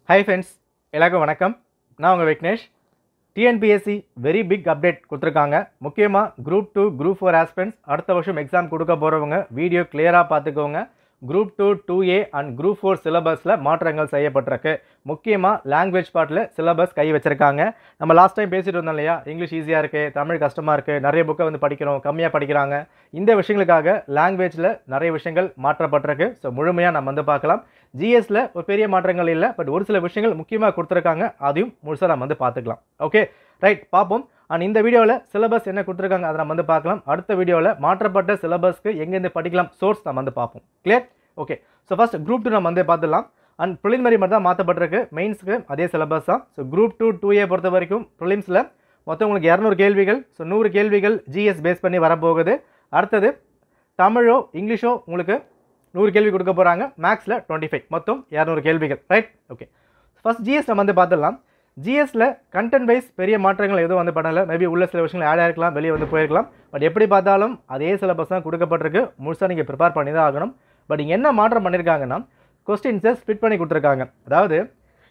Hi friends, எல்லாருக்கும் வணக்கம். நான் உங்கள் Vignesh. TNPSC very big update கொடுத்துருக்காங்க. முக்கியமாக குரூப் 2 குரூப் 4 ஆஸ்பிரண்ட்ஸ் அடுத்த வருஷம் எக்ஸாம் கொடுக்க போகிறவங்க வீடியோ கிளியராக பார்த்துக்கோங்க. குரூப் 2 2A அண்ட் குரூப் 4 சிலபஸில் மாற்றங்கள் செய்யப்பட்டிருக்கு. முக்கியமாக லாங்குவேஜ் பார்ட்டில் சிலபஸ் கை வச்சுருக்காங்க. நம்ம லாஸ்ட் டைம் பேசிட்டு இருந்தோம் இல்லையா, இங்கிலீஷ் ஈஸியாக இருக்குது, தமிழ் கஷ்டமாக இருக்குது, நிறைய புக்கை வந்து படிக்கிறோம், கம்மியாக படிக்கிறாங்க. இந்த விஷயங்களுக்காக லாங்குவேஜில் நிறைய விஷயங்கள் மாற்றப்பட்டிருக்கு. ஸோ முழுமையாக நம்ம வந்து பார்க்கலாம். ஜிஎஸ்ல ஒரு பெரிய மாற்றங்கள் இல்லை, பட் ஒரு சில விஷயங்கள் முக்கியமாக கொடுத்துருக்காங்க, அதையும் முழுசாக நம்ம வந்து பார்த்துக்கலாம். ஓகே ரைட், பார்ப்போம். அண்ட் இந்த வீடியோவில் சிலபஸ் என்ன கொடுத்துருக்காங்க அதை நம்ம வந்து பார்க்கலாம். அடுத்த வீடியோவில் மாற்றப்பட்ட சிலபஸ்க்கு எங்கேருந்து படிக்கலாம் சோர்ஸ் நம்ம வந்து பார்ப்போம். Clear? Okay. So first group 2 நம்ம வந்து பார்த்துடலாம். அண்ட் ப்ரிலிமினரி மட்டும் தான் மாற்றப்பட்டிருக்கு, மெயின்ஸுக்கு அதே சிலபஸ் தான். ஸோ குரூப் 2 2A பொறுத்த வரைக்கும் ப்ரிலிம்ஸில் மொத்தம் உங்களுக்கு 200 கேள்விகள், ஸோ 100 கேள்விகள் ஜிஎஸ் பேஸ் பண்ணி வரப்போகுது. அடுத்தது தமிழோ இங்கிலீஷோ உங்களுக்கு 100 கேள்வி கொடுக்க போகிறாங்க, மேக்ஸில் 25, மொத்தம் 200 கேள்விகள். ரைட்? ஓகே. ஃபஸ்ட் ஜிஎஸ் நம்ம வந்து பார்த்துடலாம். ஜிஎஸ்ல கண்டென்ட் வைஸ் பெரிய மாற்றங்கள் எதுவும் வந்து பண்ணலை. மேபி உள்ள சில விஷயங்கள் ஆட் ஆகிருக்கலாம், வெளியே வந்து போயிருக்கலாம். பட் எப்படி பார்த்தாலும் அதே சிலபஸ் தான் கொடுக்கப்பட்டிருக்கு. முழுசாக நீங்கள் ப்ரிப்பேர் பண்ணி தான் ஆகணும். பட் இங்கே என்ன மாற்றம் பண்ணியிருக்காங்கன்னா, கொஸ்டின்ஸை ஸ்பிட் பண்ணி கொடுத்துருக்காங்க. அதாவது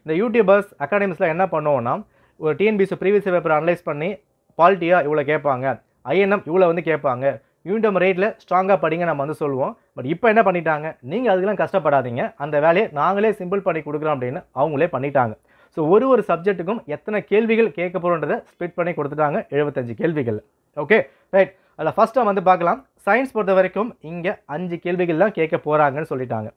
இந்த யூடியூபர்ஸ் அகாடமிஸில் என்ன பண்ணுவோன்னா, ஒரு டிஎன்பிஎஸ்சி ப்ரீவியஸ் பேப்பர் அனலைஸ் பண்ணி பாலிட்டியாக இவ்வளோ கேட்பாங்க, ஐஎன்எம் இவ்வளோ வந்து கேட்பாங்க, யூனிட் ரேட்டில் ஸ்ட்ராங்காக படிங்க நம்ம வந்து சொல்லுவோம். பட் இப்போ என்ன பண்ணிட்டாங்க, நீங்கள் அதுக்கெல்லாம் கஷ்டப்படாதீங்க, அந்த வேலையை நாங்களே சிம்பிள் பண்ணி கொடுக்குறோம் அப்படின்னு அவங்களே பண்ணிட்டாங்க. ஸோ ஒரு சப்ஜெக்ட்டுக்கும் எத்தனை கேள்விகள் கேட்க போகிறோன்றதை ஸ்பிட் பண்ணி கொடுத்துட்டாங்க, 75 கேள்விகள். Okay right. அதில் ஃபஸ்ட்டாக வந்து பார்க்கலாம். சயின்ஸ் பொறுத்த வரைக்கும் இங்கே 5 கேள்விகள் தான் கேட்க போகிறாங்கன்னு சொல்லிட்டாங்க.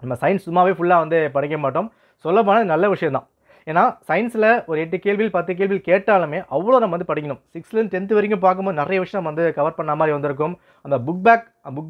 நம்ம சயின்ஸ் சும்மாவே ஃபுல்லாக வந்து படிக்க மாட்டோம், சொல்ல போனால் நல்ல விஷயம் தான். ஏன்னா சயின்ஸில் ஒரு 8 கேள்வி 10 கேள்வி கேட்டாலுமே அவ்வளோ நம்ம வந்து படிக்கணும். 6லேருந்து 10th வரைக்கும் பார்க்கும்போது நிறைய விஷயம் நம்ம வந்து கவர் பண்ண மாதிரி வந்திருக்கும். அந்த புக்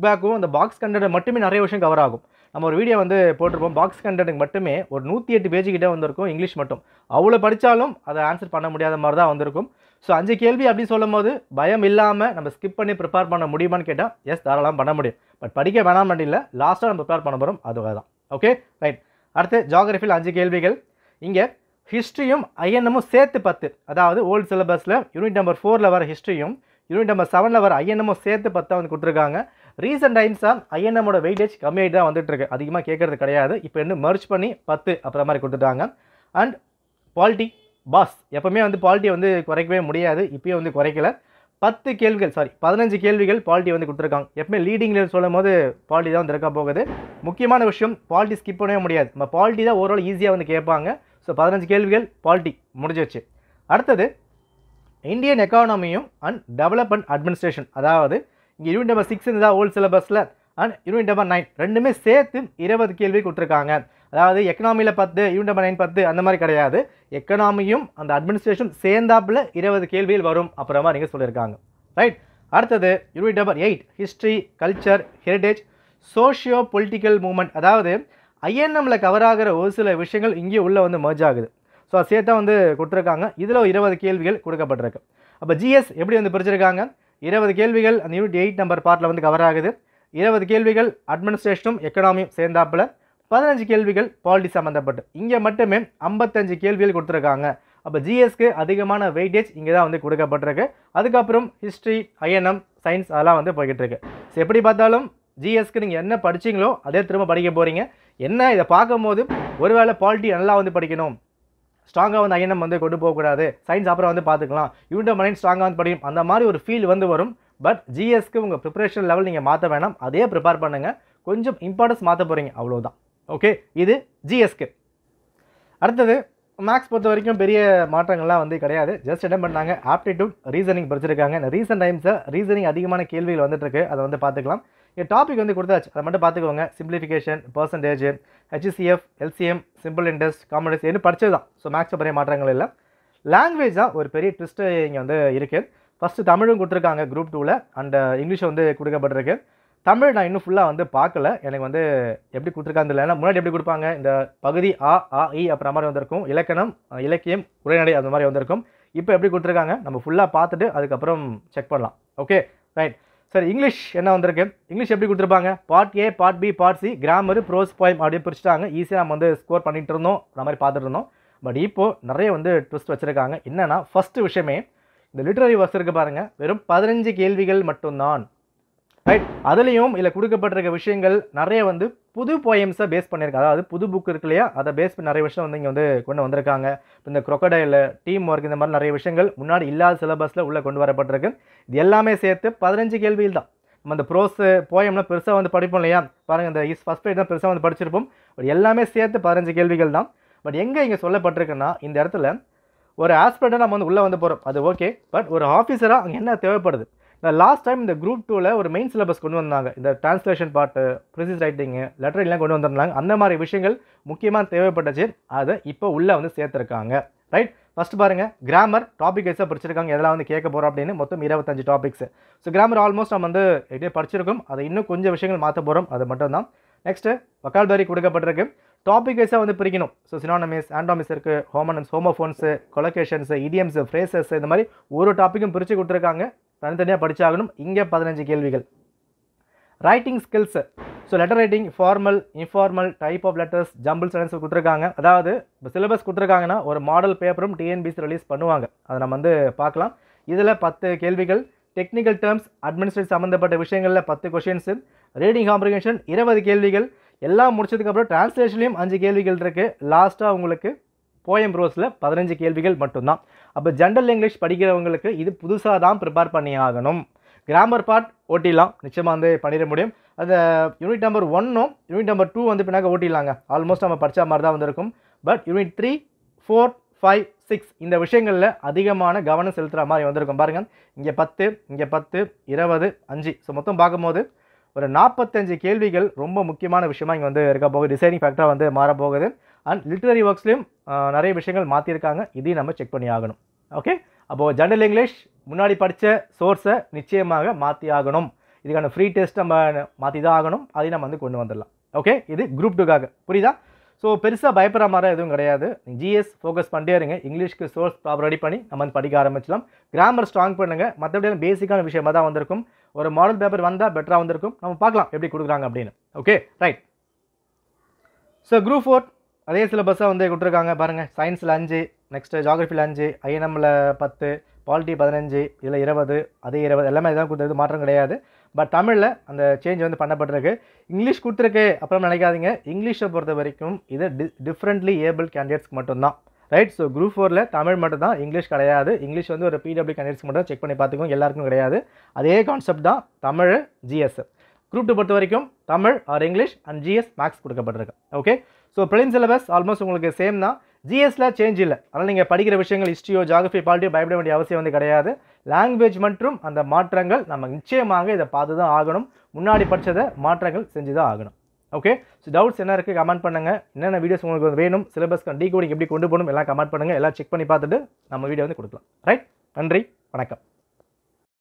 பேக்கும் அந்த பாக்ஸ் கண்டென்ட் மட்டுமே நிறைய விஷயம் கவர் ஆகும். நம்ம ஒரு வீடியோ வந்து போட்டிருப்போம், பாக்ஸ் கண்டென்ட்டுக்கு மட்டுமே ஒரு 108 பேஜ் கிட்டே வந்திருக்கும் இங்கிலீஷ் மட்டும். அவ்வளோ படித்தாலும் அதை ஆன்சர் பண்ண முடியாத மாதிரி தான் வந்திருக்கும். ஸோ 5 கேள்வி அப்படின்னு சொல்லும் போது பயம் இல்லாமல் நம்ம ஸ்கிப் பண்ணி ப்ரிப்பேர் பண்ண முடியுமான்னு கேட்டால் எஸ், தாராளமாக பண்ண முடியும். பட் படிக்க வேணாம் இல்லை, லாஸ்ட்டாக நம்ம ப்ரிப்பேர் பண்ண போகிறோம், அதுவாக தான். Okay right. அடுத்து ஜியோகிராஃபியில் 5 கேள்விகள். இங்கே ஹிஸ்ட்ரியும் ஐஎன்எம்மும் சேர்த்து 10, அதாவது ஓல்டு சிலபஸில் யூனிட் நம்பர் 4ல் வர ஹிஸ்ட்ரியும் யூனிட் நம்பர் 7ல் வர ஐஎன்எம்மும் சேர்த்து 10 வந்து கொடுத்துருக்காங்க. ரீசெண்ட் டைம்ஸாக ஐஎன்எம்மோட வெயிட்டேஜ் கம்மியாகிட்டு தான் வந்துட்டுருக்கு, அதிகமாக கேட்குறது கிடையாது. இப்போ இன்னும் மர்ச் பண்ணி 10 அப்புறம் மாதிரி கொடுத்துட்டாங்க. அண்ட் பாலிட்டி பாஸ் எப்போவுமே வந்து பாலிட்டி வந்து குறைக்கவே முடியாது, இப்போயும் வந்து குறைக்கல. 15 கேள்விகள் பாலிட்டி வந்து கொடுத்துருக்காங்க. எப்பவுமே லீடிங்கில் சொல்லும் போது பாலிட்டி தான் வந்து இருக்க போகுது. முக்கியமான விஷயம், பாலிட்டி ஸ்கிப் பண்ணவே முடியாது, நம்ம பாலிட்டி தான் ஓரளவு ஈஸியாக வந்து கேட்பாங்க. ஸோ 15 கேள்விகள் பாலிட்டி முடிஞ்சிச்சு. அடுத்தது இந்தியன் எக்கானமியும் அண்ட் டெவலப்மெண்ட் அட்மினிஸ்ட்ரேஷன், அதாவது இங்கே யூனிட் நம்பர் 6 இருந்தால் ஓல்டு சிலபஸில், அண்ட் யூனிட் நம்பர் 9 ரெண்டுமே சேர்த்து 20 கேள்வி கொடுத்துருக்காங்க. அதாவது எக்கனாமியில் 10, யூனிட் நம்பர் 9 10 அந்த மாதிரி கிடையாது. எக்கனாமியும் அந்த அட்மினிஸ்ட்ரேஷன் சேர்ந்தாப்பில் 20 கேள்விகள் வரும் அப்புறமா நீங்கள் சொல்லியிருக்காங்க. ரைட். அடுத்தது unit number 8 history, culture, heritage, socio political moment, அதாவது ஐஎன்எம்மில் கவர் ஆகிற ஒரு சில விஷயங்கள் இங்கே உள்ளே வந்து மர்ஜ் ஆகுது. ஸோ அது சேர்த்தா வந்து கொடுத்துருக்காங்க. இதில் 20 கேள்விகள் கொடுக்கப்பட்டிருக்கு. அப்போ ஜிஎஸ் எப்படி வந்து பிரிச்சிருக்காங்க, 20 கேள்விகள் அந்த யூனிட் 8 நம்பர் பார்ட்டில் வந்து கவர் ஆகுது, 20 கேள்விகள் அட்மினிஸ்ட்ரேஷனும் எக்கனாமியும் சேர்ந்தாப்பில், 15 கேள்விகள் பாலிட்டி சம்மந்தப்பட்டு. இங்கே மட்டுமே 55 கேள்விகள் கொடுத்துருக்காங்க. அப்போ ஜிஎஸ்க்கு அதிகமான வெயிட்டேஜ் இங்கே தான் வந்து கொடுக்கப்பட்டிருக்கு. அதுக்கப்புறம் ஹிஸ்ட்ரி, ஐஎன்எம், சயின்ஸ் அதெல்லாம் வந்து போய்கிட்டு இருக்கு. ஸோ எப்படி பார்த்தாலும் ஜிஎஸ்க்கு நீங்கள் என்ன படிச்சிங்களோ அதே திரும்ப படிக்க போகிறீங்க. என்ன இதை பார்க்கும்போது ஒருவேளை பாலிட்டி நல்லா வந்து படிக்கணும், ஸ்ட்ராங்காக வந்து ஐஎன்எம் வந்து கொண்டு போகக்கூடாது, சயின்ஸ் அப்புறம் வந்து பார்த்துக்கலாம், யூனிட் 9 ஸ்ட்ராங்காக வந்து படிக்கும், அந்த மாதிரி ஒரு ஃபீல் வந்து வரும். பட் ஜிஎஸ்க்கு உங்கள் ப்ரிப்பரேஷன் லெவல் நீங்கள் மாற்ற வேணாம், அதே ப்ரிப்பேர் பண்ணுங்கள். கொஞ்சம் இம்பார்ட்டன்ஸ் மாற்ற போகிறீங்க, அவ்வளோதான். ஓகே, இது ஜிஎஸ்க்கு. அடுத்தது மேக்ஸ் பொறுத்த வரைக்கும் பெரிய மாற்றங்கள்லாம் வந்து கிடையாது. ஜஸ்ட் என்ன பண்ணாங்க, ஆப்டிடியூட், ரீசனிங் படிச்சிருக்காங்க. இந்த ரீசன்ட் டைம்ஸில் ரீசனிங் அதிகமான கேள்விகள் வந்துட்டுருக்கு, அதை வந்து பார்த்துக்கலாம். இங்கே டாபிக் வந்து கொடுத்தாச்சு, அதை மட்டும் பார்த்துக்கோங்க. Simplification, percentage, HCF, LCM, simple interest, compound என்ன படிச்சது தான். ஸோ மேக்ஸில் பெரிய மாற்றங்கள் இல்லை. லாங்குவேஜ் தான் ஒரு பெரிய ட்விஸ்ட்டு இங்கே வந்து இருக்குது. ஃபஸ்ட்டு தமிழும் கொடுத்துருக்காங்க குரூப் 2ல், அண்ட் இங்கிலீஷ் வந்து கொடுக்கப்பட்டிருக்கு. தமிழ் நான் இன்னும் ஃபுல்லாக வந்து பார்க்கல, எனக்கு வந்து எப்படி கொடுத்துருக்காங்க இல்லை. ஏன்னா முன்னாடி எப்படி கொடுப்பாங்க, இந்த பகுதி ஆ ஆ இ அப்புறம் மாதிரி வந்திருக்கும், இலக்கணம், இலக்கியம், உரைநடை அந்த மாதிரி வந்திருக்கும். இப்போ எப்படி கொடுத்துருக்காங்க நம்ம ஃபுல்லாக பார்த்துட்டு அதுக்கப்புறம் செக் பண்ணலாம். Okay right. சரி, இங்கிலீஷ் என்ன வந்திருக்கு, இங்கிலீஷ் எப்படி கொடுத்துருப்பாங்க, part A, part B, part C, grammar, prose, poem அப்படியே பிரிச்சுட்டாங்க. ஈஸியாக நம்ம வந்து ஸ்கோர் பண்ணிட்டு இருந்தோம், அந்த மாதிரி பார்த்துட்டு இருந்தோம். பட் இப்போது நிறைய வந்து ட்விஸ்ட் வச்சுருக்காங்க. என்னென்னா ஃபஸ்ட்டு விஷயமே இந்த லிட்ரரி ஒர்க்ஸ் இருக்குது பாருங்கள், வெறும் 15 கேள்விகள் மட்டும்தான். ரைட். அதுலேயும் இதில் கொடுக்கப்பட்டிருக்க விஷயங்கள் நிறைய வந்து புது போயம்ஸை பேஸ் பண்ணியிருக்காங்க. அதாவது புது புக் இருக்கு இல்லையா, அதை பேஸ் பண்ணி நிறைய விஷயம் வந்து இங்கே வந்து கொண்டு வந்திருக்காங்க. இந்த crocodile, டீம் ஒர்க், இந்த மாதிரி நிறைய விஷயங்கள் முன்னாடி இல்லாத சிலபஸில் உள்ளே கொண்டு வரப்பட்டிருக்கு. இது எல்லாமே சேர்த்து 15 கேள்விகள் தான். நம்ம அந்த ப்ரோஸ் போயம்லாம் பெருசாக வந்து படிப்போம் இல்லையா, பாருங்கள் இந்த ஃபர்ஸ்ட் பேஜ் தான் பெருசாக வந்து படிச்சிருப்போம். பட் எல்லாமே சேர்த்து 15 கேள்விகள் தான். பட் எங்கே இங்கே சொல்லப்பட்டிருக்குன்னா, இந்த இடத்துல ஒரு ஆஸ்பிரண்ட்டாக நம்ம வந்து உள்ளே வந்து போகிறோம், அது ஓகே. பட் ஒரு ஆஃபீஸராக அங்கே என்ன தேவைப்படுது? நான் லாஸ்ட் டைம் இந்த குரூப் 2ல் ஒரு மெயின் சிலபஸ் கொண்டு வந்தாங்க. இந்த டிரான்ஸ்லேஷன் பார்ட்டு, ப்ரிசிஸ் ரைட்டிங்கு, லெட்டரிங்லாம் கொண்டு வந்திருந்தாங்க. அந்த மாதிரி விஷயங்கள் முக்கியமாக தேவைப்பட்டுச்சு. அதை இப்போ உள்ளே வந்து சேர்த்துருக்காங்க. ரைட். ஃபஸ்ட்டு பாருங்கள், கிராமர் டாபிக் வைஸாக படிச்சிருக்காங்க. எதெல்லாம் வந்து கேட்க போகிறோம் அப்படின்னு மொத்தம் 25 டாபிக்ஸ். ஸோ கிராமர் ஆல்மோஸ்ட் நம்ம வந்து எப்படியே படிச்சிருக்கோம். அதை இன்னும் கொஞ்சம் விஷயங்கள் மாற்ற போகிறோம், அது மட்டும் தான். நெக்ஸ்ட்டு வொக்காபுலரி கொடுக்கப்பட்டிருக்கு. டாபிக் வைஸாக வந்து பிரிக்கணும். ஸோ சினானிம்ஸ், ஆண்டோனிம்ஸ் இருக்குது, ஹோமோனிம்ஸ், ஹோமோஃபோன்ஸு, கொலோகேஷன்ஸு, இடியம்ஸு, ஃப்ரேசஸ், இந்த மாதிரி ஒரு டாப்பிக்கும் பிரித்து கொடுத்துருக்காங்க. தனித்தனியாக படிச்சாகணும். இங்கே 15 கேள்விகள். Writing skills. So letter writing, formal, informal, type of letters, jumble sentence கொடுத்துருக்காங்க. அதாவது இப்போ சிலபஸ் கொடுத்துருக்காங்கன்னா ஒரு மாடல் பேப்பரும் டிஎன்பிசி ரிலீஸ் பண்ணுவாங்க. அதை நம்ம வந்து பார்க்கலாம். இதில் 10 கேள்விகள். டெக்னிக்கல் டேர்ம்ஸ், அட்மினிஸ்ட்ரேட்டிவ் சம்மந்தப்பட்ட விஷயங்களில் 10 கொஷின்ஸு. ரீடிங் காம்ப்ரிஹென்ஷன் 20 கேள்விகள். எல்லாம் முடிச்சதுக்கப்புறம் டிரான்ஸ்லேஷன்லேயும் 5 கேள்விகள் இருக்குது. லாஸ்ட்டாக உங்களுக்கு போயம் ப்ரோஸில் 15 கேள்விகள் மட்டும்தான். அப்போ ஜென்ரல் இங்கிலீஷ் படிக்கிறவங்களுக்கு இது புதுசாக தான் ப்ரிப்பேர் பண்ணி ஆகணும். கிராமர் பார்ட் ஓட்டிடலாம், நிச்சயமாக வந்து பண்ணிட முடியும். அந்த யூனிட் நம்பர் 1ம் யூனிட் நம்பர் 2 வந்து பின்னாக ஓட்டிடலாங்க. ஆல்மோஸ்ட் நம்ம படித்த மாதிரி தான் வந்திருக்கும். பட் யூனிட் 3, 4, 5, 6 இந்த விஷயங்களில் அதிகமான கவனம் செலுத்துகிற மாதிரி வந்திருக்கும். பாருங்கள், இங்கே 10, இங்கே 10, 20, 5. ஸோ மொத்தம் பார்க்கும்போது ஒரு 45 கேள்விகள் ரொம்ப முக்கியமான விஷயமா இங்கே வந்து இருக்க போகுது. டிசைனிங் ஃபேக்டராக வந்து மாறப்போகுது. அண்ட் லிட்ரரி ஒர்க்ஸ்லையும் நிறைய விஷயங்கள் மாற்றிருக்காங்க. இதையும் நம்ம செக் பண்ணி ஆகணும். ஓகே. அப்போது ஜென்ரல் இங்கிலீஷ் முன்னாடி படித்த சோர்ஸை நிச்சயமாக மாற்றி ஆகணும். இதுக்கான ஃப்ரீ டெஸ்ட் நம்ம மாற்றி தான் ஆகணும். அதையும் நம்ம வந்து கொண்டு வந்துடலாம். ஓகே. இது குரூப் 2க்காக, புரியுதா? ஸோ பெருசாக பயப்படுற மாதிரி எதுவும் கிடையாது. ஜிஎஸ் ஃபோக்கஸ் பண்ணிட்டே இருங்க. இங்கிலீஷ்க்கு சோர்ஸ் ப்ராப்பர் ரெடி பண்ணி நம்ம வந்து படிக்க ஆரம்பிச்சலாம். கிராமர் ஸ்ட்ராங் பண்ணுங்கள். மற்றபடி பேசிக்கான விஷயமாக தான் வந்திருக்கும். ஒரு மாடல் பேப்பர் வந்தால் பெட்டராக வந்திருக்கும். நம்ம பார்க்கலாம் எப்படி கொடுக்குறாங்க அப்படின்னு. Okay, right. ஸோ குரூப் 4 அதே சிலபஸாக வந்து கொடுத்துருக்காங்க. பாருங்கள், சயின்ஸில் 5, நெக்ஸ்ட்டு ஜாகிரஃபியில் 5, ஐஎன்எம்மில் 10, பாலிட்டி 15, இதில் 20, அதே 20 எல்லாமே இதான் கொடுத்துருக்கு, மாற்றம் கிடையாது. பட் தமிழில் அந்த சேஞ்ச் வந்து பண்ணப்பட்டிருக்கு. இங்கிலீஷ் கொடுத்துருக்கு அப்புறம் நினைக்காதீங்க. இங்கிலீஷை பொறுத்த வரைக்கும் இது டிஃப்ரெண்ட்லி ஏபிள் கேண்டிடேட்ஸ்க்கு மட்டும்தான். ரைட். ஸோ குரூப் 4ல் தமிழ் மட்டும் தான், இங்கிலீஷ் கிடையாது. இங்கிலீஷ் வந்து ஒரு பிடபிள்யூ கேண்டிடேட்ஸ்க்கு மட்டும் செக் பண்ணி பார்த்துக்கோங்க, எல்லாருக்கும் கிடையாது. அதே கான்செப்ட் தான் தமிழ், ஜிஎஸ். குரூப் 2 பொறுத்த வரைக்கும் Tamil or English and GS marks கொடுக்கப்பட்டிருக்கு. Okay. So prelim syllabus almost உங்களுக்கு சேம் தான். ஜிஎஸ்ல சேஞ்ச் இல்லை. அதனால் நீங்கள் படிக்கிற விஷயங்கள் ஹிஸ்ட்ரியோ ஜாகிரஃபி பாலிட்டியோ பயப்பட வேண்டிய அவசியம் வந்து கிடையாது. லாங்குவேஜ் மற்றும் அந்த மாற்றங்கள் நம்ம நிச்சயமாக இதை பார்த்து தான் ஆகணும். முன்னாடி படித்ததை மாற்றங்கள் செஞ்சு தான் ஆகணும். ஓகே. ஸோ டவுட்ஸ் என்ன இருக்குது கமெண்ட் பண்ணுங்கள். என்னென்ன வீடியோஸ் உங்களுக்கு வந்து வேணும், சிலபஸ் டீகோடிங் எப்படி கொண்டு போகணும் எல்லாம் கமெண்ட் பண்ணுங்கள். எல்லாம் செக் பண்ணி பார்த்துட்டு நம்ம வீடியோ வந்து கொடுக்கலாம். ரைட். நன்றி, வணக்கம்.